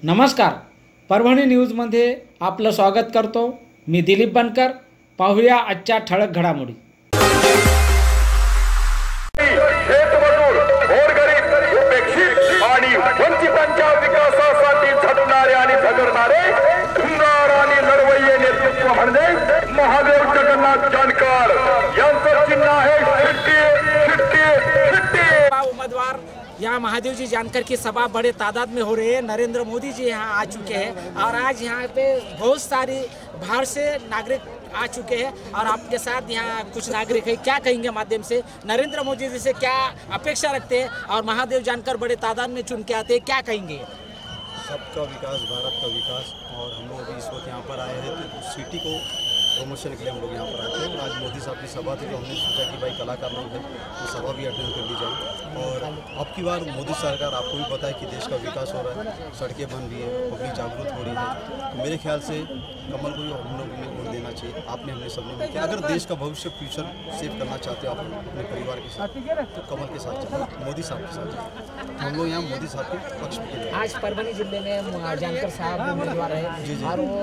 नमस्कार, परभणी न्यूजमध्ये आपलं स्वागत करतो। मी दिलीप बनकर। पाहूया आजच्या ठळक घडामोडी। शेतमजूर, गोरगरीब, उपेक्षित आणि वंचितांच्या विकासासाठी झटणारे आणि झगडणारे धुंगार आणि लढवय्ये नेतृत्व म्हणजे महादेव जगन्नाथ जानकर यांचं चिन्ह आहे शिट्टी शिट्टी शिट्टी। उम्मीदवार यहाँ महादेव जी जानकर की सभा बड़े तादाद में हो रही है। नरेंद्र मोदी जी यहाँ आ चुके हैं और आज यहाँ पे बहुत सारी बाहर से नागरिक आ चुके हैं और आपके साथ यहाँ कुछ नागरिक है। क्या कहेंगे माध्यम से नरेंद्र मोदी जी से क्या अपेक्षा रखते हैं और महादेव जानकर बड़े तादाद में चुन के आते हैं, क्या कहेंगे? सबका विकास, भारत का विकास। और हम लोग इस वक्त यहाँ पर आए हैं तो सिटी को प्रमोशन के लिए हम लोग यहाँ पर आते हैं। और आज मोदी साहब की सभा थी तो हमने सोचा कि भाई कलाकार लोग हैं तो सभा भी अटेंड कर ली जाए। और अब की बार मोदी सरकार, आपको भी पता है कि देश का विकास हो रहा है, सड़कें बन रही है, पब्लिक जागरूक हो रही है। तो मेरे ख्याल से कमल को हम लोग ने वोट देना चाहिए। आपने हमने सबने मिल के अगर देश का भविष्य फ्यूचर सेव करना चाहते हो आप अपने परिवार के साथ तो कमल के साथ जाओ, मोदी साहब के साथ जाओ। हम लोग यहाँ मोदी साहब के पक्ष में। आज परभणी जिले में जानकर साहब उम्मीदवार है और वो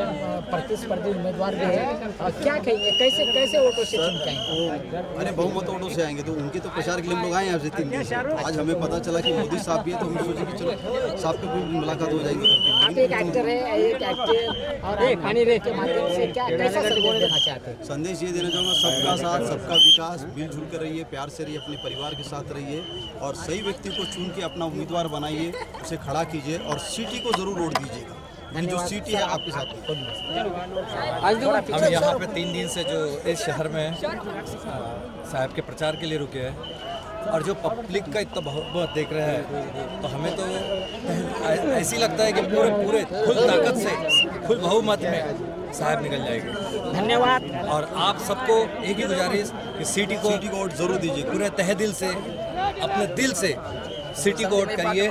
प्रतिस्पर्धी उम्मीदवार भी है। क्या कहेंगे, कैसे कैसे वोटों से चुनकाएंगे? अरे बहुमत वोटों से आएंगे तो उनके तो प्रचार के लिए हम लोग आए हैं आज 3 दिन से। आज हमें पता चला कि मोदी साहब भी है तो हम सोचे कि चलो साहब की मुलाकात हो जाएगी। आप एक एक्टर है, एक एक्टर और एक के माध्यम से क्या कैसा संदेश देना चाहते हैं? संदेश ये देना चाहूँगा, सबका साथ, सबका विकास, मिलजुल कर रहिए, प्यार से रहिए, अपने परिवार के साथ रहिए और सही व्यक्ति को चुन के अपना उम्मीदवार बनाइए, उसे खड़ा कीजिए और सिटी को जरूर वोट दीजिएगा। जो सिटी है आपके साथ हम यहाँ पे 3 दिन से जो इस शहर में साहब के प्रचार के लिए रुके हैं और जो पब्लिक का इतना बहुत देख रहे हैं तो हमें तो ऐसी लगता है कि पूरे फुल ताकत से फुल बहुमत में साहब निकल जाएंगे। धन्यवाद। और आप सबको एक ही गुजारिश कि सिटी को वोट जरूर दीजिए, पूरे तहे दिल से, अपने दिल से सिटी को वोट करिए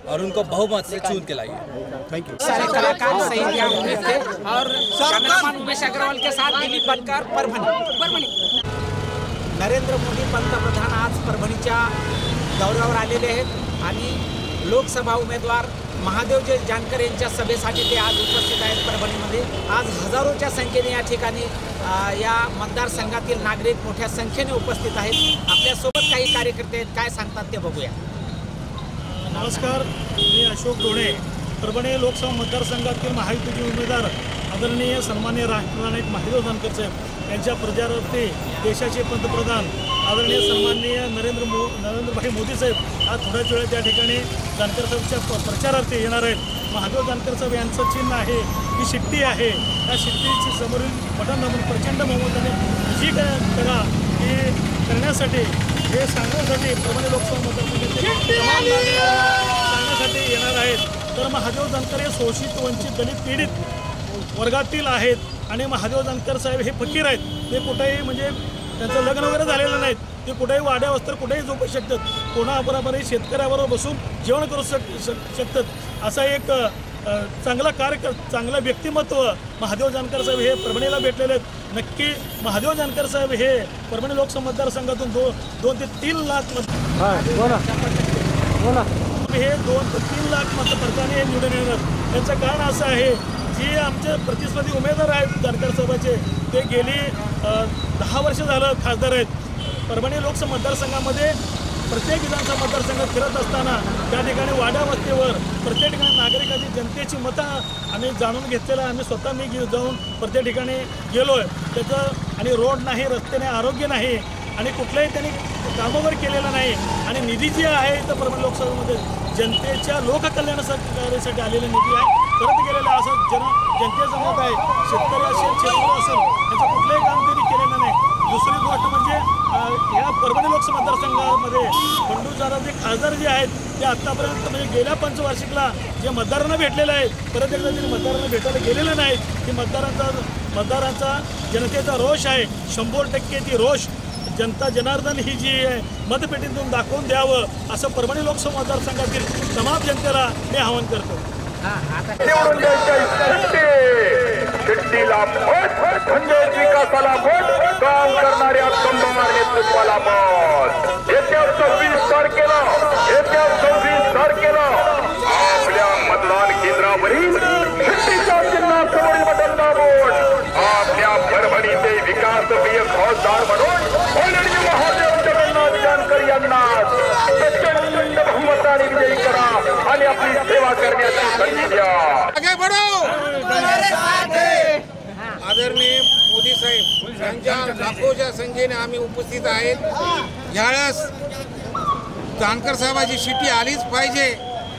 और उनको बहुमत से चुन के लाइए। Thank you. सारे कलाकार सही यहाँ उम्मीद थे और कैमरामैन उमेश अग्रवाल के साथ दिलीप बनकर, परभणी। नरेंद्र मोदी पंतप्रधान आज परभणीच्या दौऱ्यावर आलेले आहेत आणि लोकसभा उमेदवार महादेवजी जानकर यांच्या सभेसाठी ते आज उपस्थित आहेत परभणीमध्ये। आज हजारोच्या संख्येने या ठिकाणी या मतदारसंघातील नागरिक मोठ्या संख्येने उपस्थित आहेत। आपल्यासोबत काही कार्यकर्ते आहेत, काय सांगतात ते बघूया। नमस्कार, मी अशोक डोणे, परभणी लोकसभा मतदारसंघातील महायुतीचे उमेदवार आदरणीय सन्माननीय राष्ट्रनायक महादेव जानकर साहेब यांच्या प्रचारार्थी देशाचे पंतप्रधान आदरणीय सन्माननीय नरेंद्रभाई मोदी साहेब आज थोड्याच वेळात त्या ठिकाणी जानकर साहेबच्या प्रचारार्थी येणार आहेत। महादेव जानकर साहेब यांचं चिन्ह आहे ही शिट्टी आहे। त्या शिट्टीची समोरील बटन दाबून प्रचंड बहुमताने विजयी करा हे करण्यासाठी, हे सांगण्यासाठी परभणी लोकसभा मतदारसंघाचे सांगण्यासाठी येणार आहेत। तर महादेव जानकर हे शोषित, वंचित, दलित, पीडित वर्गातील आहेत आणि महादेव जानकर साहेब हे फकीर आहेत। ते कुठेही म्हणजे त्यांचं लग्न वगैरे झालेलं नाहीत, ते कुठेही वाड्या वस्त्र कुठेही झोपू शकतात, कोणाबरोबरही शेतकऱ्याबरोबर बसून जेवण करू शकतात। असा एक चांगलं व्यक्तिमत्व महादेव जानकर साहेब हे परभणीला भेटलेले आहेत। नक्की महादेव जानकर साहेब हे परभणी लोकसभा मतदारसंघातून 2 ते 3 लाख हे 2 ते 3 लाख मतदारांनी निवडून येणार। याचं कारण असं आहे जे आमचे प्रतिस्पर्धी उमेदवार आहेत जानकर साहेबाचे, ते गेली 10 वर्ष झालं खासदार आहेत। परभणी लोकसभा मतदारसंघामध्ये प्रत्येक विधानसभा मतदारसंघात फिरत असताना त्या ठिकाणी वाड्या वस्तीवर प्रत्येक ठिकाणी नागरिकांची, जनतेची मतं आम्ही जाणून घेतलेलं आहे। आम्ही स्वतः मी जाऊन प्रत्येक ठिकाणी गेलो आहे। त्याचं आणि रोड नाही, रस्ते नाही, आरोग्य नाही आणि कुठलंही त्यांनी कामं वगैरे केलेलं नाही। आणि निधी जी आहे तर परभणी लोकसभेमध्ये जनतेच्या लोककल्याणासाठी आलेला निधी आहे, परत गेलेला असं जनतेचं मत आहे। शेतकरी असेल, शेतकरी असेल, त्याचं कुठलंही काम त्यांनी केलेलं नाही। दुसरी गोष्ट म्हणजे या परभणी लोकसभा मतदारसंघामध्ये बंडू जे खासदार जे आहेत ते आत्तापर्यंत म्हणजे गेल्या पंचवार्षिकला जे मतदारांना भेटलेलं आहे, परत एकदा त्यांनी मतदारांना भेटायला गेलेलं नाही। की मतदारांचा जनतेचा रोष आहे, 100% ती रोष जनता जनार्दन ही जी आहे मतपेटीतून दाखवून द्यावं असं परभणी लोकसभा मतदारसंघातील तमाम जनतेला मी आवाहन करतो। निवडून द्यायच्या शिट्टीला मत, म्हणजे विकासाला मत, काम करणाऱ्या कंबमार नेतृत्वाला मत। येत्या 26 तारखेला आपल्या मतदान केंद्र केंद्रावरील शिट्टीच्या चिन्हासमोरील बटन दाबून आपल्या परभणीचे विकासप्रिय खासदार म्हणून माननीय महादेव जगन्नाथ जानकर यांना प्रचंड बहुमताने विजयी करा आणि आपली सेवा करण्याची संधी द्या. आदरणीय मोदी साहेब यांच्या लाखोच्या संख्येने आम्ही उपस्थित आहेत. यावेळेस जानकर साहेबाची शिट्टी आलीच पाहिजे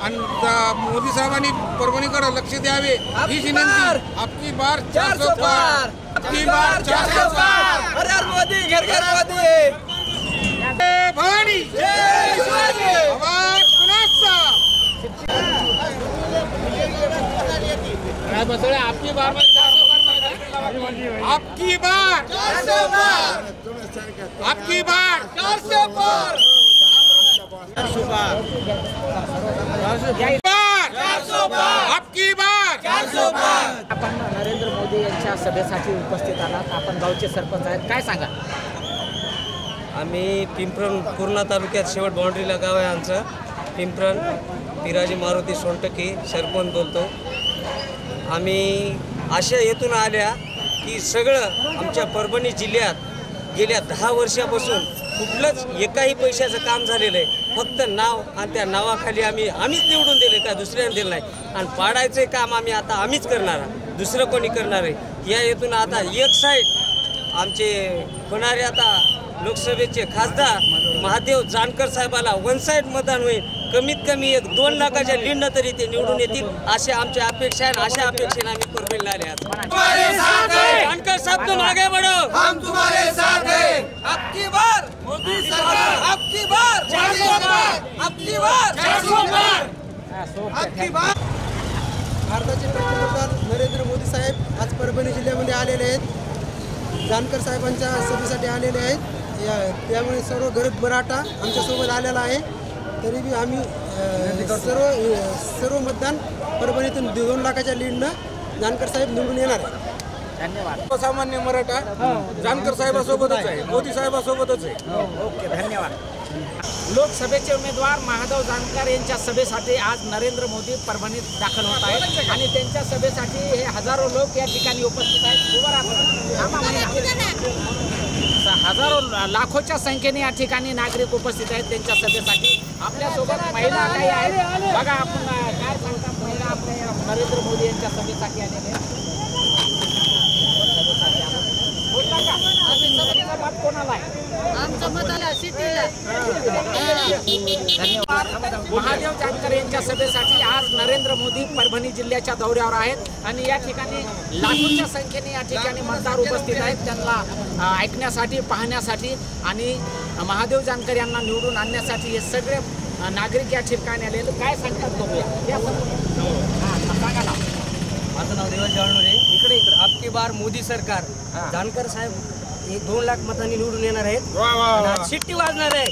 आणि मोदी साहेबांनी परभणीकडे लक्ष द्यावे ही विनंती. आपकी बार 400 पार, आपकी बार 400 पार. हर हर मोदी, घर घर मोदी. भवानी आवाज कुणाचा? आपकी बार आपकी बार 400 पार, आपकी बार 400 पार, 400 पार, 400 पार, आपकी बार 400 पार. आपण नरेंद्र मोदी यांच्या सभेसाठी उपस्थित आलात. आपण गावचे सरपंच आहेत, काय सांगा? आम्ही पिंपरण पूर्णा तालुक्यात शेवट बाउंड्रीला गाव आहे आमचं पिंपरण. पिराजी मारुती सोनटके सरपंच बोलतो. आम्ही अशा येथून आल्या की सगळं आमच्या परभणी जिल्ह्यात गेल्या 10 वर्षापासून कुठलंच एकाही पैशाचं काम झालेलं आहे. फक्त नाव आणि त्या नावाखाली आम्हीच निवडून दिले, का दुसऱ्याने दिलं नाही. आणि पाडायचं काम आम्हीच करणार, दुसरं कोणी करणार आहे. या येथून आता एक साईड आमचे होणारे आता लोकसभेचे खासदार महादेव जानकर साहेबाला वन साईड मतदान होईल. कमीत कमी 2 लाखाच्या लीडनं तरी ते निवडून येतील असे आमच्या अपेक्षा आहे. अशा अपेक्षेने आम्ही परभणीला आले आहोत. जानकर साहब तुम आगे बढ़ो, हम तुम्हारे साथ हैं. आपकी बार मोदी सरकार, आपकी बार 400 पार, आपकी बार 400 पार, आपकी बार. भारताचे पंतप्रधान नरेंद्र मोदी साहेब आज परभणी जिल्ह्यामध्ये आलेले आहेत. जानकर साहेबांच्या सभेसाठी आलेले आहेत. त्यामुळे सर्व गरीब मराठा आमच्यासोबत आलेला आहे. तरी बी आम्ही सर्व मतदान परभणीतून 2 लाखाच्या लीडनं जानकर साहेब निवडून येणार आहे. धन्यवाद. सामान्य मराठा जानकर साहेबासोबतच आहे, मोदी साहेबासोबतच आहे. ओके, धन्यवाद. लोकसभेचे उमेदवार महादेव जानकर यांच्या सभेसाठी आज नरेंद्र मोदी परभणीत दाखल होत आहेत आणि त्यांच्या सभेसाठी हे हजारो लोक या ठिकाणी उपस्थित आहेत. हजारो लाखोच्या संख्येने या ठिकाणी नागरिक उपस्थित आहेत त्यांच्या सभेसाठी. आपल्यासोबत महिला काही आहेत. बघा आपण काय सांगतात महिला आपल्या नरेंद्र मोदी यांच्या सभेसाठी आलेले आहेत. कोणाला आहे? आमचं मत आलं सिटीला. धन्यवाद. महादेव जानकर यांच्या सभेसाठी आज नरेंद्र मोदी परभणी जिल्ह्याच्या दौऱ्यावर आहेत आणि या ठिकाणी लाखोंच्या संख्येने या ठिकाणी मतदार उपस्थित आहेत त्यांना ऐकण्यासाठी, पाहण्यासाठी आणि महादेव जानकर यांना निवडून आणण्यासाठी हे सगळे नागरिक या ठिकाणी आलेले. काय सांगतात बघूया. सांगा ना. माझं नाव देवल जावळनोरे. इकडे आपकी बार मोदी सरकार. जानकर साहेब 2 लाख मतांनी निवडून येणार आहेत. शिट्टी वाजणार आहे.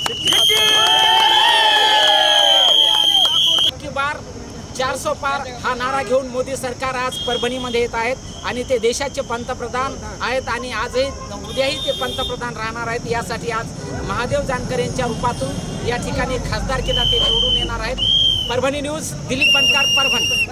आपकी बार 400 पार हा नारा घेऊन मोदी सरकार आज परभणीमध्ये येत आहेत आणि ते देशाचे पंतप्रधान आहेत आणि आजही उद्याही ते पंतप्रधान राहणार आहेत. यासाठी आज महादेव जानकर यांच्या रूपातून या ठिकाणी खासदारकीला ते निवडून येणार आहेत. परभणी न्यूज, दिलीप बनकर, परभणी.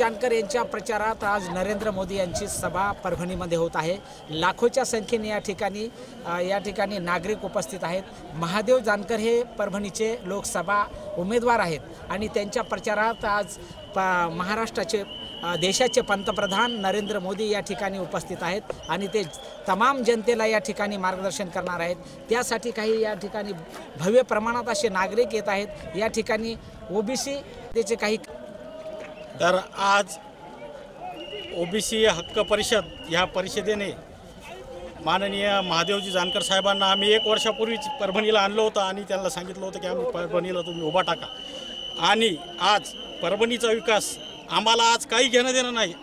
जानकर यांच्या प्रचारात आज नरेंद्र मोदी यांची सभा परभणीमध्ये होत आहे। लाखोच्या संख्येने या ठिकाणी नागरिक उपस्थित आहेत। महादेव जानकर हे परभणीचे लोकसभा उमेदवार आहेत आणि त्यांच्या प्रचारात आज महाराष्ट्राचे देशाचे पंतप्रधान नरेंद्र मोदी या ठिकाणी उपस्थित आहेत आणि ते तमाम जनतेला या ठिकाणी मार्गदर्शन करणार आहेत। त्यासाठी काही या ठिकाणी भव्य प्रमाणात असे नागरिक येत आहेत। या ठिकाणी ओबीसी त्याचे काही तर आज ओबीसी हक्क परिषद ह्या परिषदेने माननीय महादेवजी जानकर साहेबांना आम्ही 1 वर्षापूर्वीच परभणीला आणलं होतं आणि त्यांना सांगितलं होतं की आम्ही परभणीला तुम्ही उभा टाका आणि आज परभणीचा विकास आम्हाला आज काही घेणं देणं नाही,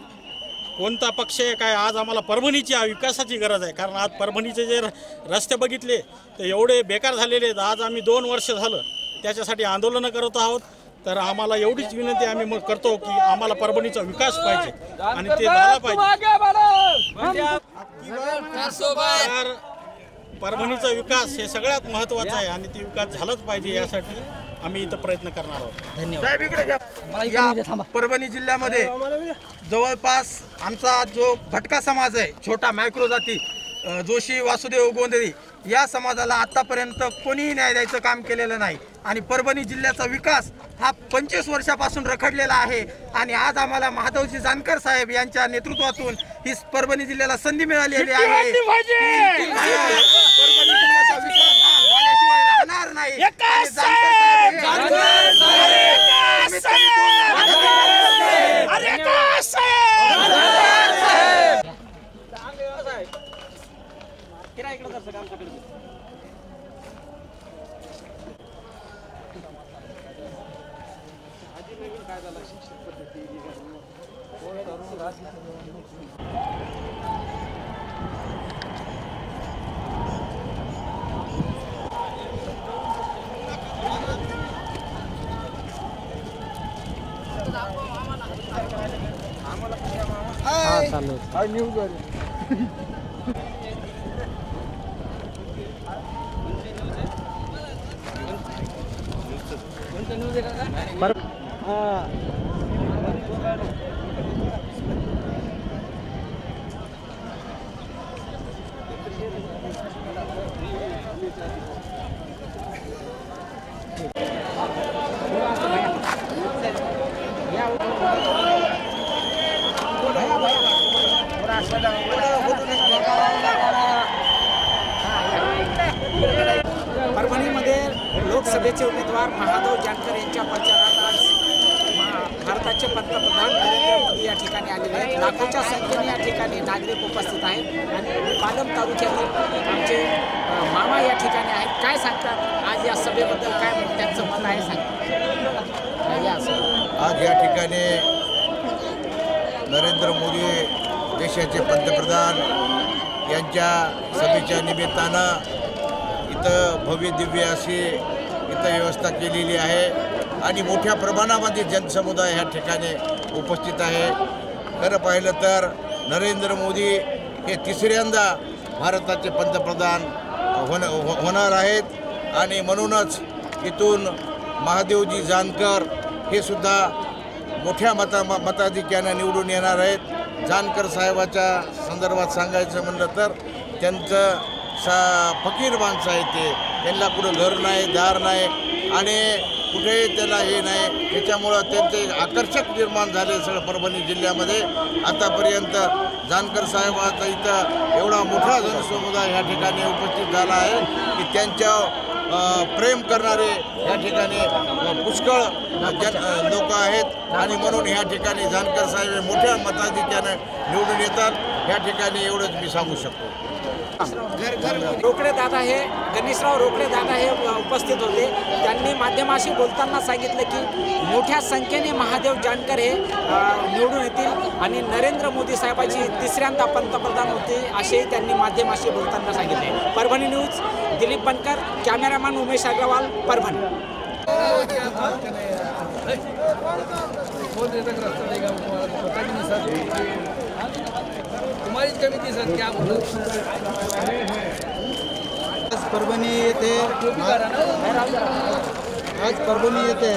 कोणता पक्ष आहे काय, आज आम्हाला परभणीची विकासाची गरज आहे। कारण आज परभणीचे जे रस्ते बघितले तर एवढे बेकार झालेले आहेत। आज आम्ही 2 वर्ष झालं त्याच्यासाठी आंदोलनं करत आहोत। तर आम्हाला एवढीच विनंती आम्ही मग करतो की आम्हाला परभणीचा विकास पाहिजे आणि ते झाला पाहिजे। तर परभणीचा विकास हे सगळ्यात महत्त्वाचं आहे आणि ते विकास झालाच पाहिजे, यासाठी आम्ही इथं प्रयत्न करणार आहोत। धन्यवाद। या परभणी जिल्ह्यामध्ये जवळपास आमचा जो भटका समाज आहे, छोटा मायक्रो जाती, जोशी वासुदेव गोंधळी, या समाजाला आतापर्यंत कोणीही न्याय द्यायचं काम केलेलं नाही आणि परभणी जिल्ह्याचा विकास हा 25 वर्षापासून रखडलेला आहे आणि आज आम्हाला महादेवजी जानकर साहेब यांच्या नेतृत्वातून ही परभणी जिल्ह्याला संधी मिळालेली आहे। परभणी जिल्ह्याचा विकास झाल्याशिवाय राहणार नाही। परभणीमध्ये लोकसभेचे उमेदवार महादेव जानकर यांच्या प्रचारात आज भारताचे पंतप्रधान नरेंद्र मोदी या ठिकाणी आलेले आहेत। लाखोच्या संख्येने या ठिकाणी नागरिक उपस्थित आहेत आणि पालम तालुक्यातील आमचे मामा या ठिकाणी आहेत। काय सांगतात आज या सभेबद्दल, काय त्यांचं मत आहे सांगतात? आज या ठिकाणी नरेंद्र मोदी देशाचे पंतप्रधान यांच्या सभेच्या निमित्तानं इथं भव्य दिव्य अशी इथं व्यवस्था केलेली आहे आणि मोठ्या प्रमाणामध्ये जनसमुदाय ह्या ठिकाणी उपस्थित आहे। खरं पाहिलं तर नरेंद्र मोदी हे 3ऱ्यांदा भारताचे पंतप्रधान होणार आहेत आणि म्हणूनच इथून महादेवजी जानकर हे सुद्धा मोठ्या मताधिक्याने निवडून येणार आहेत। जानकर साहेबाच्या संदर्भात सांगायचं म्हणलं तर त्यांचं फकीर माणसं आहे, त्यांना कुठं घर नाही, दार नाही आणि कुठेही त्याला हे नाही, त्याच्यामुळं त्यांचे आकर्षक निर्माण झाले सगळं परभणी जिल्ह्यामध्ये। आतापर्यंत जानकर साहेबाचा इथं एवढा मोठा जनसमुदाय ह्या ठिकाणी उपस्थित झाला आहे की त्यांच्या प्रेम करणारे या ठिकाणी पुष्कळ लोक आहेत आणि म्हणून ह्या ठिकाणी जानकर साहेब मोठ्या मताधिक्याने निवडून येतात। या ठिकाणी एवढंच मी सांगू शकतो। रोकडे दादा हे गणेशराव रोकडे दादा हे उपस्थित होते। त्यांनी माध्यमाशी बोलताना सांगितलं की मोठ्या संख्येने महादेव जानकर हे निवडून येतील आणि नरेंद्र मोदी साहेबाची 3ऱ्यांदा पंतप्रधान होते असे त्यांनी माध्यमाशी बोलताना सांगितले। परभणी न्यूज, दिलीप बनकर, कॅमेरामॅन उमेश अग्रवाल, परभणी। परभणी येथे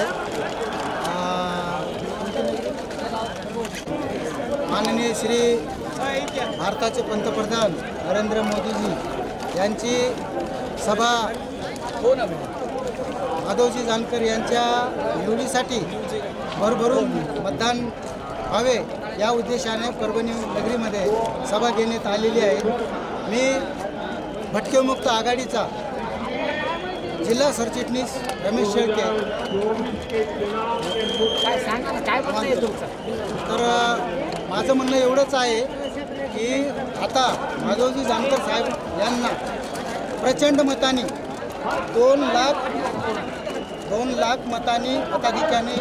माननीय श्री भारताचे पंतप्रधान नरेंद्र मोदीजी यांची सभा माधवजी जानकर यांच्या निवडीसाठी भरभरून मतदान व्हावे या उद्देशाने परभणी नगरीमध्ये सभा घेण्यात आलेली आहे. मी भटकेमुक्त आघाडीचा जिल्हा सरचिटणीस रमेश शेळके. तर माझं म्हणणं एवढंच आहे की आता माधवजी जानकर साहेब यांना प्रचंड मतांनी 2 लाख मतांनी मताधिक्याने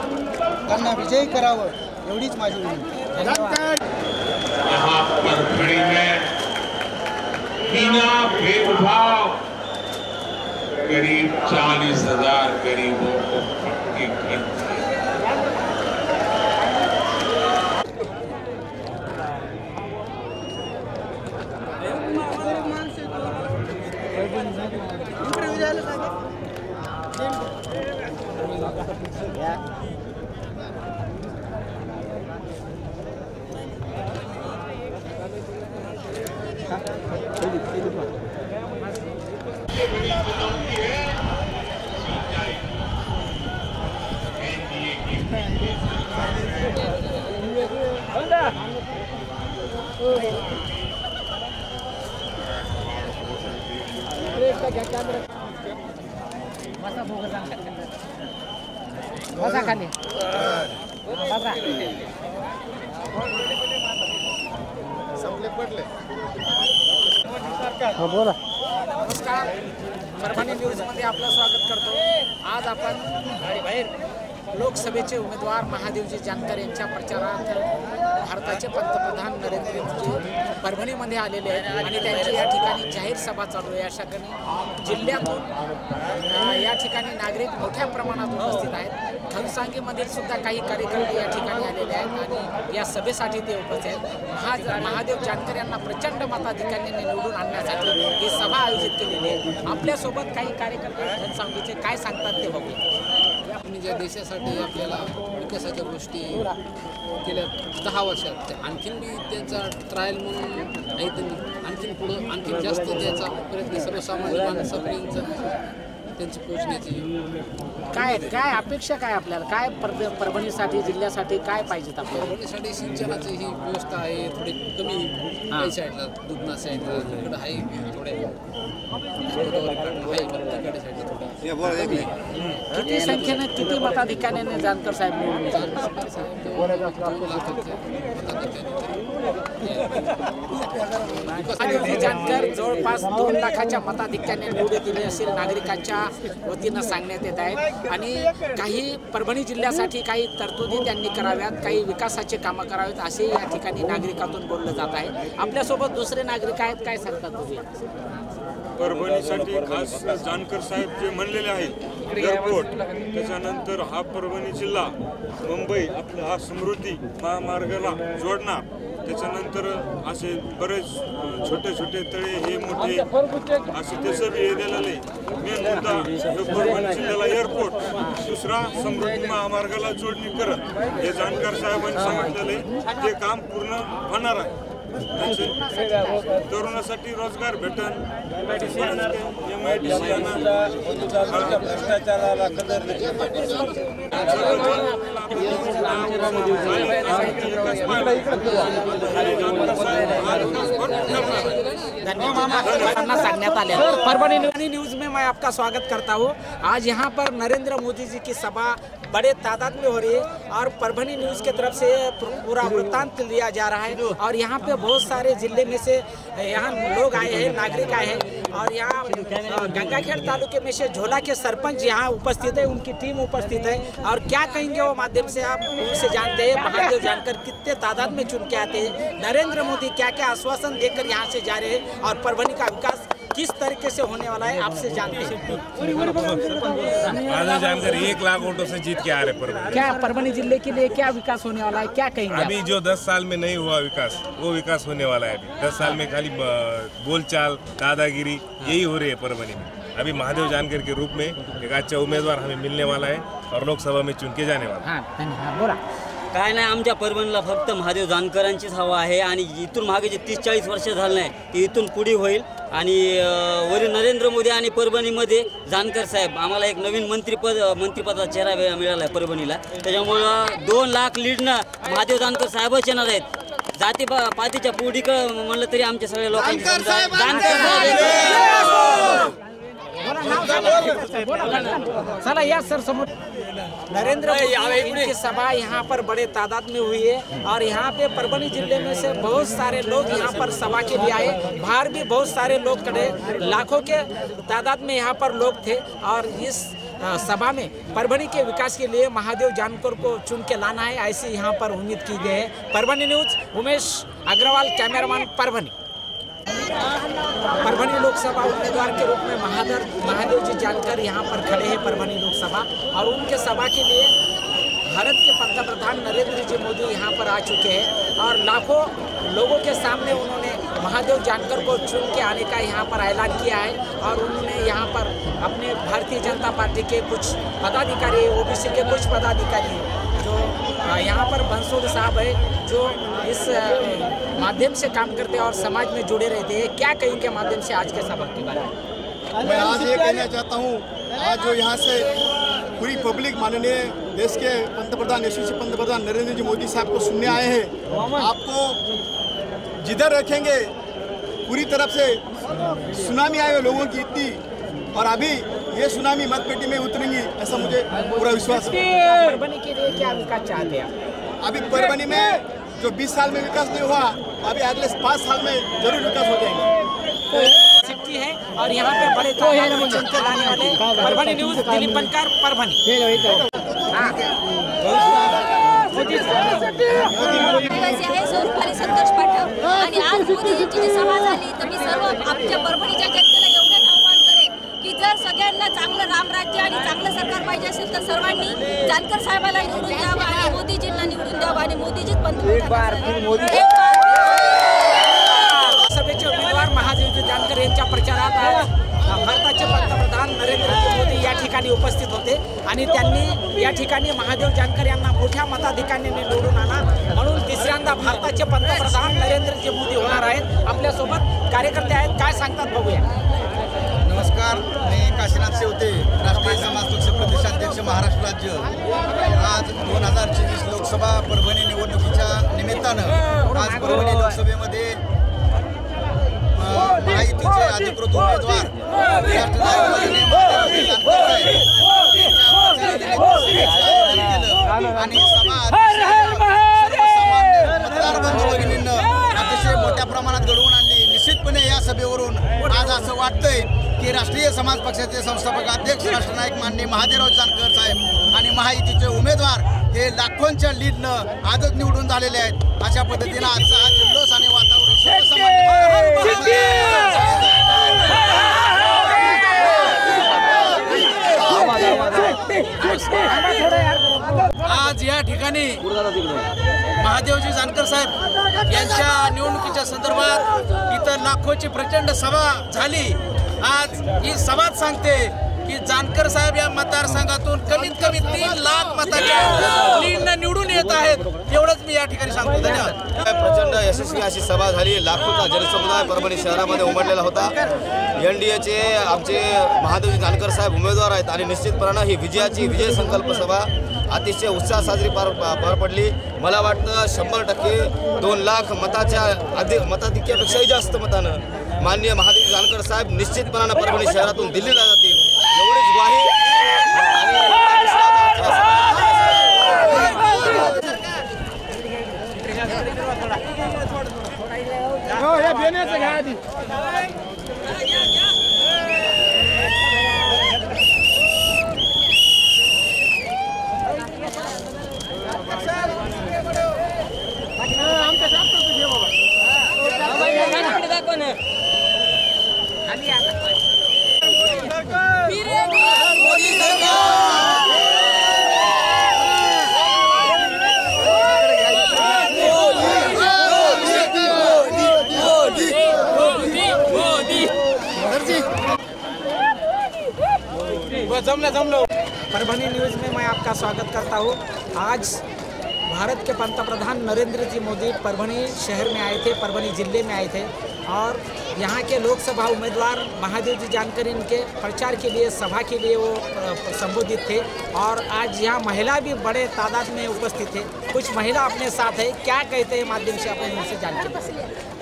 त्यांना विजयी करावं एवढीच माझी विनंती. यहाँ परभणी में बिना भेदभाव करीब 40,000 गरीबों को पक्के घर बसा खाली बसा. बोला. नमस्कार, परभणी न्यूजमध्ये आपलं स्वागत करतो. आज आपण लोकसभेचे उमेदवार महादेवजी जानकर यांच्या प्रचारार्थ भारताचे पंतप्रधान नरेंद्र मोदी परभणीमध्ये आलेले आहेत आणि त्यांची या ठिकाणी जाहीर सभा चालू आहे. अशा ठिकाणी जिल्ह्यातून या ठिकाणी नागरिक मोठ्या प्रमाणात उपस्थित आहेत. घनसांगीमधील सुद्धा काही कार्यकर्ते या ठिकाणी आलेले आहेत आणि या सभेसाठी ते उपस्थित आहेत. महादेव जानकर यांना प्रचंड मताधिक्याने निवडून आणण्यासाठी ही सभा आयोजित केलेली आहे. आपल्यासोबत काही कार्यकर्ते घनसांगीचे काय सांगतात ते बघू. आणि ज्या देशासाठी आपल्याला विकासाच्या गोष्टी केल्या 10 वर्षात आणखीन बी त्यांचा ट्रायल म्हणून आहे, त्यांनी आणखीन पुढं आणखीन जास्त त्याचा प्रयत्न सर्वसामान्य माणसापर्यंत त्यांची पोहोचण्याची काय अपेक्षा काय आपल्याला काय परभणीसाठी जिल्ह्यासाठी काय पाहिजेत आपल्याला. परभणीसाठी सिंचनाची ही व्यवस्था आहे थोडी कमी काही साईडला दुधना साईडला इकडं आहे थोड्या किती संख्येने किती मताधिक्याने जानकर साहेब निवडून जानकर जवळपास 2 लाखाच्या मताधिक्याने निवडून दिले असेल नागरिकांच्या वतीनं सांगण्यात येत आहे. आणि काही परभणी जिल्ह्यासाठी काही तरतुदी त्यांनी कराव्यात, काही विकासाचे कामं करावेत असे या ठिकाणी नागरिकातून बोललं जात आहे. आपल्यासोबत दुसरे नागरिक आहेत, काय सांगतात तुम्ही. परभणीसाठी खास जानकर साहेब जे म्हणलेले आहेत एअरपोर्ट, त्याच्यानंतर हा परभणी जिल्हा मुंबई आपला हा समृद्धी महामार्गाला जोडणार, त्याच्यानंतर असे बरेच छोटे छोटे तळे हे मोठे असे त्याचं बी हे दिलेले. मेन मुद्दा परभणी जिल्ह्याला एअरपोर्ट, दुसरा समृद्धी महामार्गाला जोडणी करत हे जानकर साहेबांनी सांगितलेले ते काम पूर्ण होणार आहे. तरुणासाठी रोजगार भेटन, भ्रष्टाचाराला कदर सांगण्यात आले. परभणी न्यूज में मैं आपका स्वागत करता हूँ. आज यहाँ पर नरेंद्र मोदी जी की सभा बड़े तादाद में हो रही है और परभणी न्यूज़ की तरफ से पूरा वृत्तांत लिया जा रहा है. और यहाँ पे बहुत सारे जिले में से यहाँ लोग आए हैं, नागरिक आए हैं. और यहाँ गंगाखेड़ तालुके में से झोला के सरपंच यहाँ उपस्थित है, उनकी टीम उपस्थित है. और क्या कहेंगे वो माध्यम से आप उनसे जानते हैं. महादेव जानकर कितने तादाद में चुन के आते हैं, नरेंद्र मोदी क्या क्या आश्वासन देकर यहाँ से जा रहे हैं और परभणी का विकास किस तरीके से होने वाला है आपसे जानते हैं. महादेव जानकर 1 लाख वोटों से जीत के आ रहे परभणी. क्या परभणी जिले के लिए क्या विकास होने वाला है, क्या कहेंगे. अभी जो 10 साल में नहीं हुआ विकास, वो विकास होने वाला है. अभी 10 साल में खाली बोलचाल दादागिरी यही हो रही है परभणी में. अभी महादेव जानकर के रूप में एक अच्छा उम्मीदवार हमें मिलने वाला है और लोकसभा में चुन के जाने वाला है. बोला काय नाही, आमच्या परभणीला फक्त महादेव जानकरांचीच हवा आहे आणि इथून मागे जे 30-40 वर्ष झालं नाही ते इथून पुढे होईल. आणि वरील नरेंद्र मोदी आणि परभणीमध्ये जानकर साहेब आम्हाला एक नवीन मंत्रिपदाचा चेहरा मिळाला आहे परभणीला. त्याच्यामुळं 2 लाख लीडनं महादेव जानकर साहेबच येणार आहेत. जाती पातीच्या पुढीकडं म्हणलं तरी आमच्या सगळ्या लोकांची चला या सर समोर. नरेंद्र मोदी की सभा यहाँ पर बड़े तादाद में हुई है और यहाँ पे परभनी जिले में से बहुत सारे लोग यहाँ पर सभा के लिए आए. बाहर भी बहुत सारे लोग खड़े, लाखों के तादाद में यहाँ पर लोग थे. और इस सभा में परभनी के विकास के लिए महादेव जानकर को चुन के लाना है, ऐसी यहाँ पर उम्मीद की गई है. Parbhani news, Umesh Agrawal, cameraman Parbhani. परभनी लोकसभा उम्मीदवार के रूप में महादेव जी जानकर यहाँ पर खड़े हैं परभनी लोकसभा. और उनके सभा के लिए भारत के पंतप्रधान नरेंद्र जी मोदी यहाँ पर आ चुके हैं और लाखों लोगों के सामने उन्होंने महादेव जानकर को चुन के आने का यहाँ पर ऐलान किया है. और उन्होंने यहाँ पर अपने भारतीय जनता पार्टी के कुछ पदाधिकारी, ओबीसी के कुछ पदाधिकारी जो यहाँ पर बंसोड़ साहब है जो इस माध्यम से काम करते हैं और समाज में जुड़े रहते हैं, क्या कहेंगे माध्यम से आज के सभा के बारे में? मैं आज ये कहना चाहता हूँ, आज जो यहाँ से पूरी पब्लिक माननीय देश के पंतप्रधान, यशस्वी पंतप्रधान नरेंद्र जी मोदी साहब को सुनने आए हैं. आपको जिधर रखेंगे पूरी तरफ से सुनामी आए हुए लोगों की इतनी, और अभी ये सुनामी मतपेटी में उतरेंगी ऐसा मुझे पूरा विश्वास है. परभनी के लिए क्या विकास चाहते हैं? अभी परभनी में जो 20 साल में विकास नहीं हुआ, अभी अगले 5 साल में जरूर विकास हो जाएंगे. सिटी है और यहाँ पे बड़े तादाद में जनता लाने वाले. परभणी न्यूज, दिलीप बनकर, परभणी. स्वरूपाली संतोष पाठक आणि आज मोदी यांची जी सभा झाली तर मी सर्व आमच्या परभणीच्या जनतेला एवढंच आव्हान करेन की जर सगळ्यांना चांगलं रामराज्य आणि चांगलं सरकार पाहिजे असेल तर सर्वांनी जानकर साहेबाला निवडून द्यावं आणि मोदीजींना निवडून द्यावं आणि मोदीजीच पंतप्रधान. सभेचे उमेदवार महादेव जानकर यांच्या प्रचारात आज भारताचे पंतप्रधान नरेंद्र मोदी या ठिकाणी उपस्थित होते आणि त्यांनी या ठिकाणी महादेव जानकर यांना मोठ्या मताधिक्याने निवडून आणा म्हणून तिसऱ्यांदा भारताचे पंतप्रधान नरेंद्रजी मोदी होणार आहेत. आपल्यासोबत कार्यकर्ते आहेत, काय सांगतात बघूया. नमस्कार, मी काशीनाथ शेवते, राष्ट्रीय समाज पक्ष प्रदेशाध्यक्ष महाराष्ट्र राज्य. आज 2024 लोकसभा परभणी निवडणुकीच्या निमित्तानं आज परभणी लोकसभेमध्ये महायुतीचे अधिकृत उमेदवार आणि मतदार बंधू भगिनींना अतिशय मोठ्या प्रमाणात घडवून आणली. निश्चितपणे या सभेवरून आज असं वाटतंय की राष्ट्रीय समाज पक्षाचे संस्थापक अध्यक्ष राष्ट्रनायक माननीय महादेवराव जानकर साहेब आणि महायुतीचे उमेदवार हे लाखोंच्या लीडनं आजच निवडून झालेले आहेत. अशा पद्धतीनं आजचा हा जल्लोष आणि वातावरण आज या ठिकाणी महादेवजी जानकर साहेब यांच्या निवडणुकीच्या संदर्भात इथं लाखोची प्रचंड सभा झाली. आज ही सभाच सांगते की जानकर साहेब या मतदारसंघातून कमीत कमी 3 लाख मतांच्या लीडनं निवडून येत आहेत. एवढंच मी या ठिकाणी सांगतो. धन्यवाद. प्रचंड यशस्वी अशी सभा झाली. लाखोचा जनसमुदाय परभणी शहरामध्ये उमटलेला होता. NDAचे आमचे महादेव जानकर साहेब उमेदवार आहेत आणि निश्चितपणानं ही विजय संकल्प सभा अतिशय उत्साह साजरी पार पडली. मला वाटतं 100% 2 लाख मताधिक्यापेक्षाही जास्त मतानं माननीय महादेव जानकर साहेब निश्चितपणानं परभणी शहरातून दिल्लीला जातील एवढीच ग्वाही परभनी न्यूज़ में मैं आपका स्वागत करता हूँ. आज भारत के पंतप्रधान नरेंद्र जी मोदी परभनी शहर में आए थे, परभनी जिले में आए थे और यहाँ के लोकसभा उम्मीदवार महादेव जी जानकर इनके प्रचार के लिए सभा के लिए वो संबोधित थे और आज यहाँ महिला भी बड़े तादाद में उपस्थित थे। कुछ महिला अपने साथ है, क्या कहते हैं माध्यम से आपण उनसे जानते।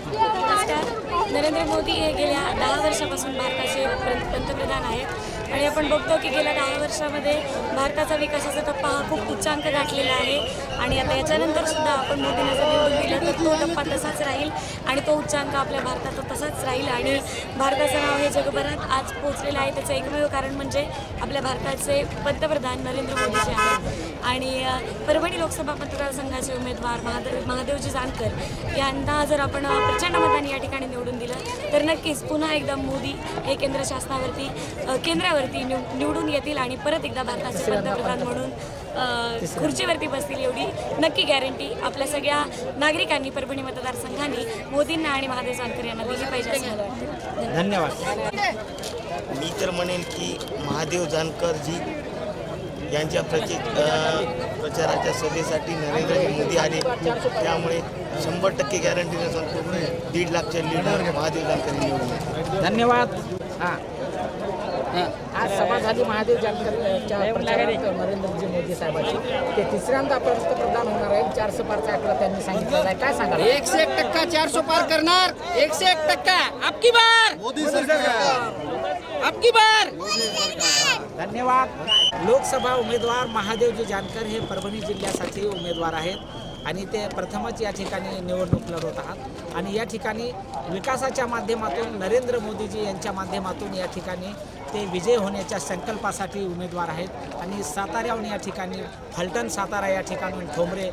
नमस्कार. नरेंद्र मोदी हे गेल्या 10 वर्षापासून भारताचे पंतप्रधान आहेत आणि आपण बघतो की गेल्या 10 वर्षामध्ये भारताचा विकासाचा टप्पा हा खूप उच्चांक गाठलेला आहे आणि आता याच्यानंतर सुद्धा आपण मोदींना जर निवडून दिलं तर तो टप्पा तसाच राहील आणि तो उच्चांक आपल्या भारताचा तसाच राहील आणि भारताचं नाव हे जगभरात आज पोहोचलेलं आहे. त्याचं एकमेव कारण म्हणजे आपल्या भारताचे पंतप्रधान नरेंद्र मोदीजी आहेत आणि परभणी लोकसभा मतदारसंघाचे उमेदवार महादेवजी जानकर यांना जर आपण प्रचंड मतांनी या ठिकाणी निवडून दिलं तर नक्कीच पुन्हा एकदा मोदी हे केंद्र शासनावरती केंद्रावरती निवडून येतील आणि परत एकदा भारताचे पंतप्रधान म्हणून खुर्चीवरती बसतील एवढी नक्की गॅरंटी आपल्या सगळ्या नागरिकांनी परभणी मतदारसंघाने मोदींना आणि महादेव जानकर यांना दिली पाहिजे असं मला वाटतं. धन्यवाद. मी तर म्हणेन की महादेव जानकरजी यांच्या प्रचाराच्या सभेसाठी नरेंद्र मोदी आले, त्यामुळे 100% गॅरंटीने सांगतो 1.5 लाखच्या लीडर महादेव जानकर निवडून. धन्यवाद. हां, आज सभा झाली महादेव जानकरच्या प्रचारार्थ नरेंद्रजी मोदी साहेबांची. ते तिसऱ्यांदा पंतप्रधान होणार आहे. 400 पारचा आकडा त्यांनी सांगितलेला आहे. काय सांगाल? 101% 400 पार करणार. 101% आपकी बार मोदी सरकार, आपकी बार. धन्यवाद. लोकसभा उमेदवार महादेवजी जानकर हे परभणी जिल्ह्यासाठी उमेदवार आहेत आणि ते प्रथमच या ठिकाणी निवडणूक लढवत आहात आणि या ठिकाणी विकासाच्या माध्यमातून नरेंद्र मोदीजी यांच्या माध्यमातून या ठिकाणी ते विजय होण्याच्या संकल्पासाठी उमेदवार आहेत आणि साताऱ्याहून या ठिकाणी फलटण सातारा या ठिकाणून ठोंबरे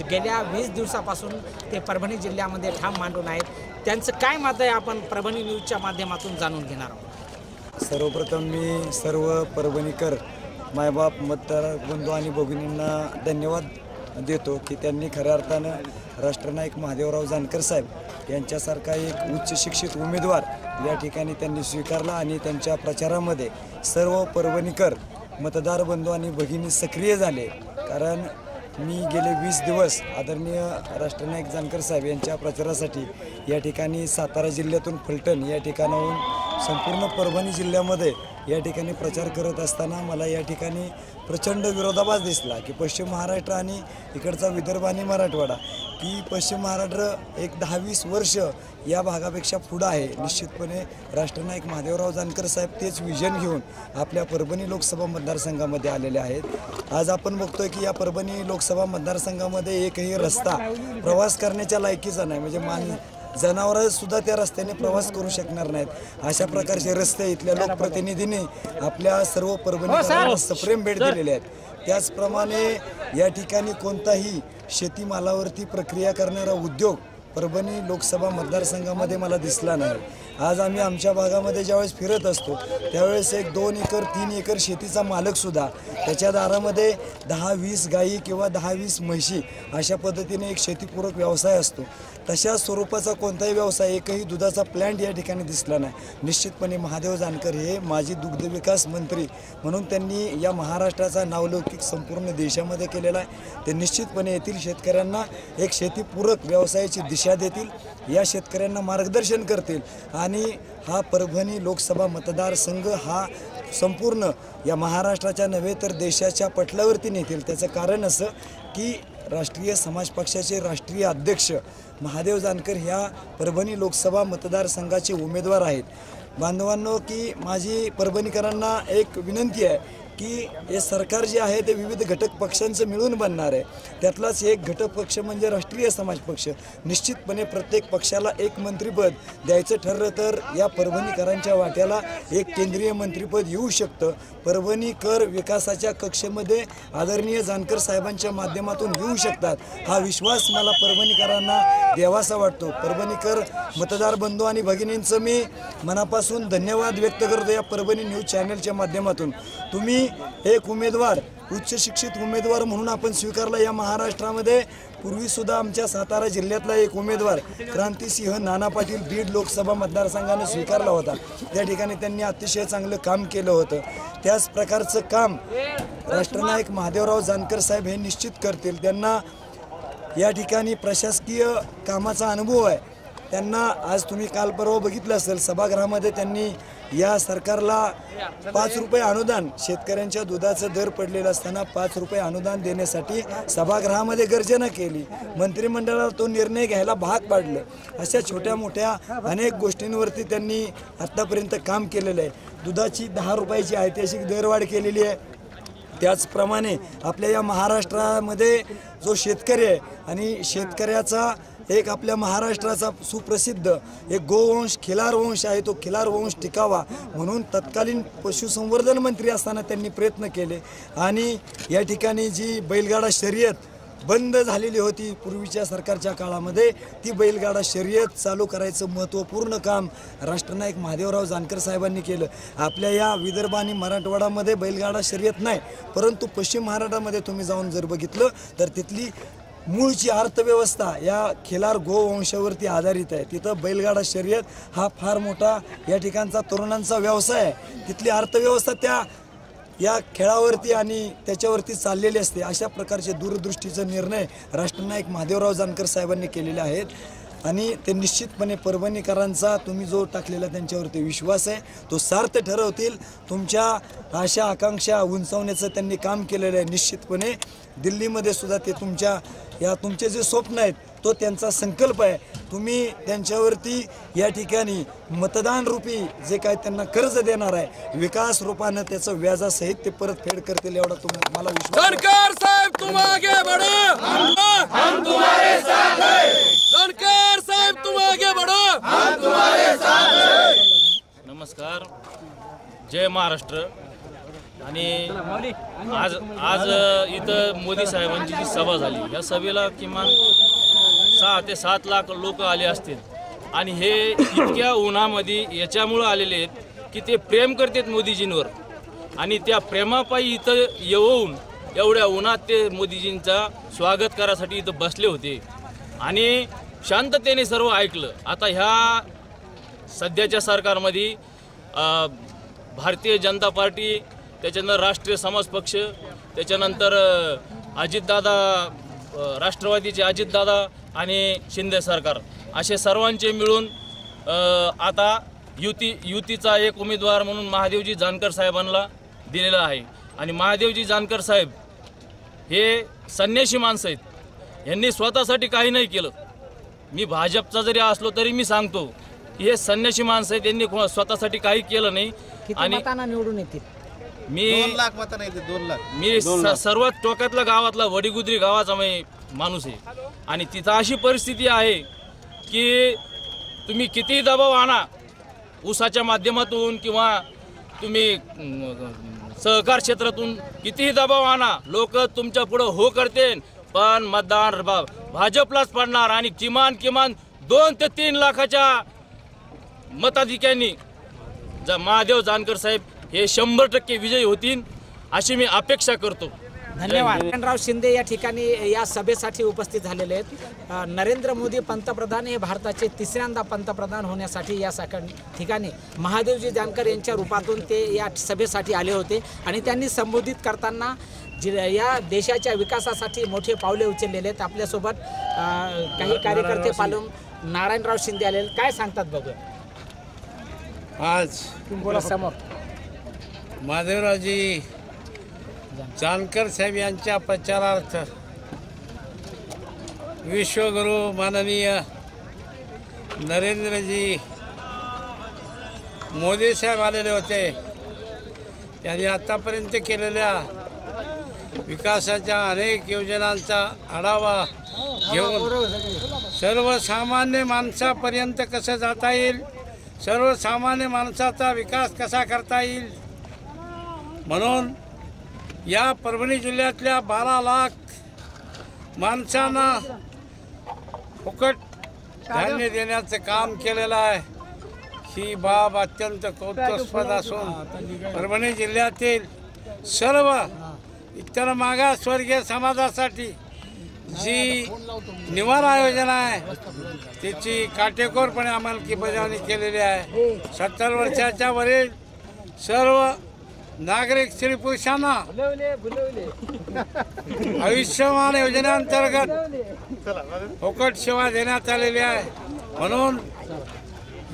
गेल्या 20 दिवसापासून ते परभणी जिल्ह्यामध्ये ठाम मांडून आहेत. त्यांचं काय मत आहे आपण परभणी न्यूजच्या माध्यमातून जाणून घेणार आहोत. सर्वप्रथम मी सर्व परभणीकर मायबाप मतदार बंधू आणि भगिनींना धन्यवाद देतो की त्यांनी खऱ्या अर्थानं राष्ट्रनायक महादेवराव जानकर साहेब यांच्यासारखा एक उच्च शिक्षित उमेदवार या ठिकाणी त्यांनी स्वीकारला आणि त्यांच्या प्रचारामध्ये सर्व परभणीकर मतदार बंधू आणि भगिनी सक्रिय झाले. कारण मी गेले 20 दिवस आदरणीय राष्ट्रनायक जानकर साहेब यांच्या प्रचारासाठी या ठिकाणी सातारा जिल्ह्यातून फलटण या ठिकाणाहून संपूर्ण परभणी जिल्ह्यामध्ये या ठिकाणी प्रचार करत असताना मला या ठिकाणी प्रचंड विरोधाभास दिसला की पश्चिम महाराष्ट्र आणि इकडचा विदर्भ आणि मराठवाडा की पश्चिम महाराष्ट्र एक 10-20 वर्ष या भागापेक्षा पुढं आहे. निश्चितपणे राष्ट्रनायक महादेवराव जानकर साहेब तेच विजन घेऊन आपल्या परभणी लोकसभा मतदारसंघामध्ये आलेले आहेत. आज आपण बघतोय की या परभणी लोकसभा मतदारसंघामध्ये एकही रस्ता प्रवास करण्याच्या लायकीचा नाही, म्हणजे जनावरंसुद्धा त्या रस्त्याने प्रवास करू शकणार नाहीत. अशा प्रकारचे रस्ते इथल्या लोकप्रतिनिधींनी आपल्या सर्व परभणीकरांना सप्रेम भेट दिलेले आहेत. त्याचप्रमाणे या ठिकाणी कोणताही शेतीमालावरती प्रक्रिया करणारा उद्योग परभणी लोकसभा मतदारसंघामध्ये मला दिसला नाही. आज आम्ही आमच्या भागामध्ये ज्यावेळेस फिरत असतो त्यावेळेस 1-2 एकर 3 एकर शेतीचा मालकसुद्धा त्याच्या दारामध्ये 10-20 गायी किंवा 10-20 म्हशी अशा पद्धतीने एक शेतीपूरक व्यवसाय असतो. तशा स्वरूपाचा कोणताही व्यवसाय, एकही दुधाचा प्लॅन्ट या ठिकाणी दिसला नाही. निश्चितपणे महादेव जानकर हे माजी दुग्धविकास मंत्री म्हणून त्यांनी या महाराष्ट्राचा नावलौकिक संपूर्ण देशामध्ये केलेला आहे. ते निश्चितपणे येथील शेतकऱ्यांना एक शेतीपूरक व्यवसायाची दिशा देतील, या शेतकऱ्यांना मार्गदर्शन करतील आणि हा परभणी लोकसभा मतदारसंघ हा संपूर्ण या महाराष्ट्राच्या नव्हे तर देशाच्या पटलावरती नेतील. त्याचं कारण असं की राष्ट्रीय समाज पक्षाचे राष्ट्रीय अध्यक्ष महादेव जानकर ह्या परभणी लोकसभा मतदारसंघाचे उमेदवार आहेत. बांधवांनो, की माझी परभणीकरांना एक विनंती आहे की हे सरकार जे आहे ते विविध घटक पक्षांचं मिळून बनणार आहे. त्यातलाच एक घटक पक्ष म्हणजे राष्ट्रीय समाज पक्ष. निश्चितपणे प्रत्येक पक्षाला एक मंत्रिपद द्यायचं ठरलं तर या परभणीकरांच्या वाट्याला एक केंद्रीय मंत्रिपद येऊ शकतं. परभणीकर विकासाच्या कक्षेमध्ये आदरणीय जानकर साहेबांच्या माध्यमातून येऊ शकतात, हा विश्वास मला परभणीकरांना द्यावासा वाटतो. परभणीकर मतदार बंधू आणि भगिनींचं मी मनापासून धन्यवाद व्यक्त करतो या परभणी न्यूज चॅनलच्या माध्यमातून. तुम्ही एक उमेदवार, उच्च शिक्षित उमेदवार म्हणून आपण स्वीकारला. या महाराष्ट्रामध्ये पूर्वीसुद्धा आमच्या सातारा जिल्ह्यातला एक उमेदवार क्रांतिसिंह नाना पाटील बीड लोकसभा मतदारसंघाने स्वीकारला होता. त्या ठिकाणी त्यांनी अतिशय चांगलं काम केलं होतं. त्याच प्रकारचं काम राष्ट्रनायक महादेवराव जानकर साहेब हे निश्चित करतील. त्यांना या ठिकाणी प्रशासकीय कामाचा अनुभव आहे. त्यांना आज तुम्ही काल परवा बघितलं असेल सभागृहामध्ये त्यांनी या सरकारला 5 रुपये अनुदान, शेतकऱ्यांच्या दुधाचं दर पडलेलं असताना 5 रुपये अनुदान देण्यासाठी सभागृहामध्ये गर्जना केली. मंत्रिमंडळाला तो निर्णय घ्यायला भाग पाडलं. अशा छोट्या मोठ्या अनेक गोष्टींवरती त्यांनी आत्तापर्यंत काम केलेलं आहे. दुधाची 10 रुपयाची ऐतिहासिक दरवाढ केलेली आहे. त्याचप्रमाणे आपल्या या महाराष्ट्रामध्ये जो शेतकरी आहे आणि शेतकऱ्याचा एक आपल्या महाराष्ट्राचा सुप्रसिद्ध एक गोवंश खिलार वंश आहे, तो खिलार वंश टिकावा म्हणून तत्कालीन पशुसंवर्धन मंत्री असताना त्यांनी प्रयत्न केले. आणि या ठिकाणी जी बैलगाडा शर्यत बंद झालेली होती पूर्वीच्या सरकारच्या काळामध्ये, ती बैलगाडा शर्यत चालू करायचं महत्त्वपूर्ण काम राष्ट्रनायक महादेवराव जानकर साहेबांनी केलं. आपल्या या विदर्भ आणि मराठवाड्यामध्ये बैलगाडा शर्यत नाही, परंतु पश्चिम महाराष्ट्रामध्ये तुम्ही जाऊन जर बघितलं तर तिथली मूळची अर्थव्यवस्था या खिलार गोवंशावरती आधारित आहे. तिथं बैलगाडा शर्यत हा फार मोठा या ठिकाणचा तरुणांचा व्यवसाय आहे. तिथली अर्थव्यवस्था त्या या खेळावरती आणि त्याच्यावरती चाललेली असते. अशा प्रकारचे दूरदृष्टीचे निर्णय राष्ट्रनायक महादेवराव जानकर साहेबांनी केलेले आहेत आणि ते निश्चितपणे परभणीकरांचा तुम्ही जो टाकलेला त्यांच्यावरती विश्वास आहे तो सार्थ ठरवतील. तुमच्या आशा आकांक्षा उंचावण्याचं त्यांनी काम केलेलं आहे. निश्चितपणे दिल्लीमध्ये सुद्धा ते तुमचे जे स्वप्न आहेत तो त्यांचा संकल्प आहे. तुम्ही त्यांच्यावरती या ठिकाणी मतदान रूपी जे काय त्यांना कर्ज देणार आहे विकास रूपानं त्याचं व्याजासहित ते परतफेड करतील एवढा मला विश्वास. जानकर साहेब तुम आगे बढ़ो, हम तुम्हारे साथ हैं. जानकर साहेब तुम आगे बढ़ो, हम तुम्हारे साथ हैं. नमस्कार, जय महाराष्ट्र. आणि आज इथं मोदी साहेबांची जी सभा झाली, या सभेला किमान 6 ते 7 लाख लोक आले असतील. आणि हे इतक्या उन्हामध्ये याच्यामुळं आलेले आहेत की ते प्रेम करतात मोदीजींवर आणि त्या प्रेमापायी इथं येऊन एवढ्या उन्हात ते मोदीजींचा स्वागत करायसाठी इथं बसले होते आणि शांततेने सर्व ऐकलं. आता ह्या सध्याच्या सरकारमध्ये भारतीय जनता पार्टी, त्याच्यानंतर राष्ट्रीय समाज पक्ष, त्याच्यानंतर अजितदादा, राष्ट्रवादीचे अजितदादा आणि शिंदे सरकार असे सर्वांचे मिळून आता युतीचा एक उमेदवार म्हणून महादेवजी जानकर साहेबांना दिलेला आहे. आणि महादेवजी जानकर साहेब हे संन्यासी माणसं आहेत. यांनी स्वतःसाठी काही नाही केलं. मी भाजपचा जरी असलो तरी मी सांगतो की हे संन्यासी माणसं आहेत. यांनी स्वतःसाठी काही केलं नाही. आणि निवडून येतील. मी 2 लाख मतं नाही, 2 लाख. मी सर्वात टोकातला गावातला वडीगुद्री गावाचा मी माणूस आहे. आणि तिथं अशी परिस्थिती आहे की तुम्ही कितीही दबाव आणा ऊसाच्या माध्यमातून किंवा तुम्ही सहकार क्षेत्रातून कितीही दबाव आणा, लोक तुमच्या पुढं हो करते, पण मतदान भाजपलाच पडणार. आणि किमान 2 ते 3 लाखाच्या मताधिक्यांनी महादेव जानकर साहेब हे 100% विजयी होतील अशी मी अपेक्षा करतो. धन्यवाद. नारायणराव शिंदे या ठिकाणी या सभेसाठी उपस्थित झालेले आहेत. नरेंद्र मोदी पंतप्रधान हे भारताचे 3ऱ्यांदा पंतप्रधान होण्यासाठी या ठिकाणी महादेवजी जानकर यांच्या रूपातून ते या सभेसाठी आले होते आणि त्यांनी संबोधित करताना या देशाच्या विकासासाठी मोठे पावले उचललेले आहेत. आपल्यासोबत काही कार्यकर्ते पालून नारायणराव शिंदे आलेले, काय सांगतात बघूया. आज बोला समोर. महादेवरावजी जानकर साहेब यांच्या प्रचारार्थ विश्वगुरु माननीय नरेंद्रजी मोदी साहेब आलेले होते. त्यांनी आतापर्यंत केलेल्या विकासाच्या अनेक योजनांचा आढावा घेऊन सर्वसामान्य माणसापर्यंत कसं जाता येईल, सर्वसामान्य माणसाचा विकास कसा करता येईल म्हणून या परभणी जिल्ह्यातल्या 12 लाख माणसांना फुकट धान्य देण्याचं काम केलेलं आहे. ही बाब अत्यंत कौतुकास्पद असून परभणी जिल्ह्यातील सर्व इतर मागासवर्गीय समाजासाठी जी निवारा योजना आहे त्याची काटेकोरपणे अंमलबजावणी केलेली आहे. 70 वर्षाच्या वरील सर्व नागरिक स्त्री पुरुषांना आयुष्यमान योजनेअंतर्गत फुकट सेवा देण्यात आलेली आहे. म्हणून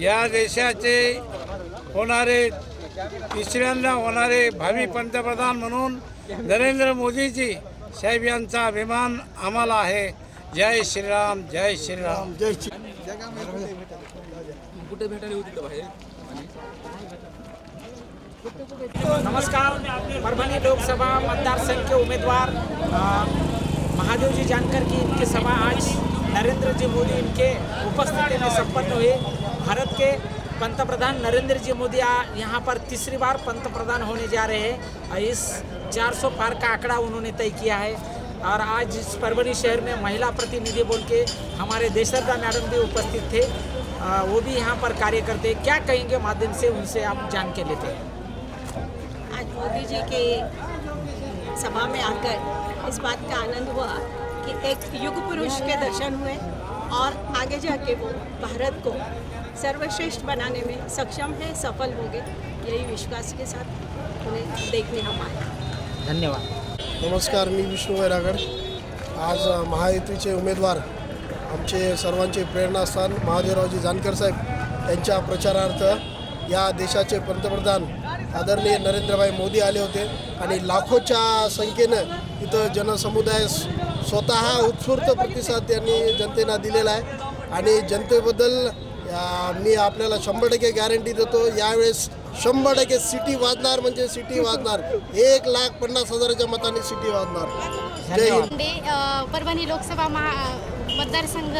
या देशाचे होणारे तिसऱ्यांदा होणारे भावी पंतप्रधान म्हणून नरेंद्र मोदीजी साहेब यांचा अभिमान आम्हाला आहे. जय श्रीराम, जय श्रीराम, जय श्री. कुठे भेटायला होती तर बाहेर. नमस्कार. परभणी लोकसभा मतदारसंघ के उम्मीदवार महादेव जी जानकर की इनकी सभा आज नरेंद्र जी मोदी इनके उपस्थिति में संपन्न हुई. भारत के पंतप्रधान नरेंद्र जी मोदी यहाँ पर तीसरी बार पंतप्रधान होने जा रहे हैं. इस 400 पार का आंकड़ा उन्होंने तय किया है. और आज इस परभणी शहर में महिला प्रतिनिधि बोल के हमारे देशरदा मैडम भी उपस्थित थे. वो भी यहाँ पर कार्य करते हैं. क्या कहेंगे माध्यम से उनसे आप जान के लेते हैं. आज मोदी जी के सभा में आकर इस बात का आनंद हुआ कि एक युग पुरुष के दर्शन हुए और आगे जाके वो भारत को सर्वश्रेष्ठ बनाने में सक्षम है, सफल होंगे. यही विश्वास के साथ उन्हें देखने हम आए. धन्यवाद. नमस्कार, मी विष्णू वैरागड. आज महायुतीचे उमेदवार आमचे सर्वांचे प्रेरणास्थान महादेवरावजी जानकर साहेब यांच्या प्रचारार्थ या देशाचे पंतप्रधान आदरणीय नरेंद्रभाई मोदी आले होते आणि लाखोच्या संख्येनं इथं जनसमुदाय स्वतः उत्स्फूर्त प्रतिसाद त्यांनी जनतेला दिलेला आहे. आणि जनतेबद्दल मी आपल्याला 100% गॅरंटी देतो, यावेळेस 100% सिटी वाजणार म्हणजे सिटी वाजणार. 1,50,000च्या मतांनी सिटी वाजणार. जय हिंद. परभणी लोकसभा मतदारसंघ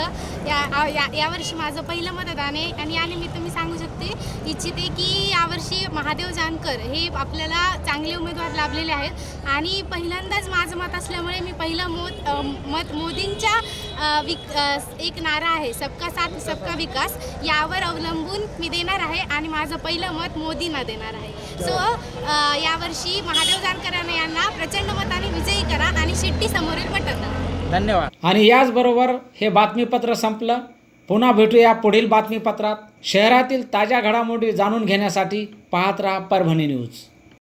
यावर्षी माझं पहिलं मतदान आहे आणि यानिमित्त मी सांगू इच्छिते की यावर्षी महादेव जानकर हे आपल्याला चांगले उमेदवार लाभलेले आहेत आणि पहिल्यांदाच माझं मत असल्यामुळे मी पहिलं मत मोदींच्या एक नारा आहे सबका साथ सबका विकास यावर अवलंबून मी देणार आहे आणि माझं पहिलं मत मोदींना देणार आहे. सो यावर्षी महादेव जानकर यांना प्रचंड मताने विजयी करा आणि शिट्टी समोरील बटन दाबा. धन्यवाद. आणि याचबरोबर हे बातमीपत्र संपलं. पुन्हा भेटूया पुढील बातमीपत्रात. शहरातील ताज्या घडामोडी जाणून घेण्यासाठी पाहत रहा परभणी न्यूज.